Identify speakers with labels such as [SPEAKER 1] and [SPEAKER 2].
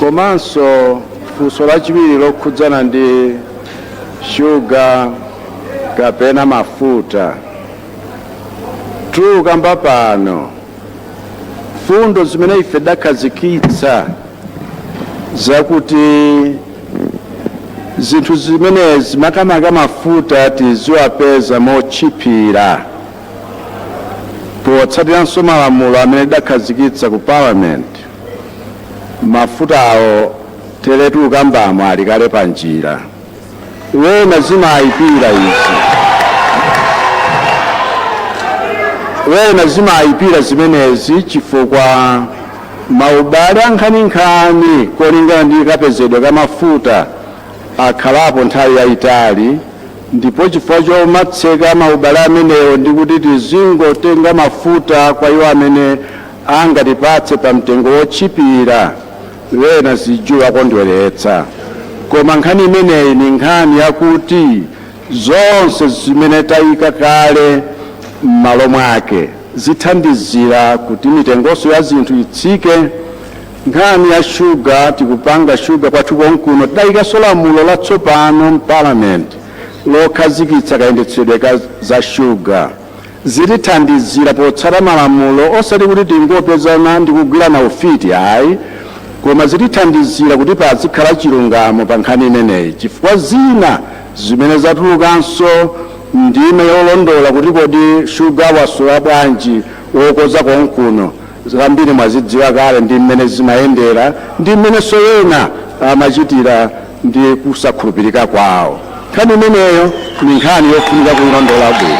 [SPEAKER 1] komanso funso lachiwiri lokhudzana ndi shuga kapena mafuta. Tukamba pano fundo zimene ife dakhazikitsa zakuti zinthu zimenezi makamaka mafuta tiziwapeza mochipira potsatiranso malamulo amene dakhazikitsa ku parliament. Mafutawo teletu kambamo ali kale pa njira, wena zimayipira izi, wena zimayipira zimenezi chifukwa maubale ankhaninkhani kolingana ndi kapezedwe ka mafuta akhalapo nthawi yayitali, ndipo chifukwa chomatseka maubale amenewo ndi kuti tizingotenga mafuta kwa iwo amene angatipatse pa mtengo wochipira, wena zijuwa kondweretsa. Koma nkhani imeneyi ni nkhani yakuti zonse zimene tayika kale m'malo mwake zithandizira kuti mitengonso ya zinthu itsike. Nkhani ya shuga, tikupanga shuga kwathu konkuno tidayikanso lamulo latsopano m'parliament lokhazikitsa kayendetsedwe za shuga. Zitithandizira potsata malamulo osati kuti tingopezana ndi kugwirana ufiti ayi, koma zitithandizira kuti pazikhala chilungamo pa nkhani imeneyi, chifukwa zina zimene zatulukanso ndime yolondola kuti kodi shuga wasowa bwanji wokoza konkuno zambiri mwazidziwa kale ndi mmene zimayendera ndi mmene soyena amachitira ndi kusakhulupirika kwawo. Nkhani imeneyo ni nkhani yofunika kuilondola bwino.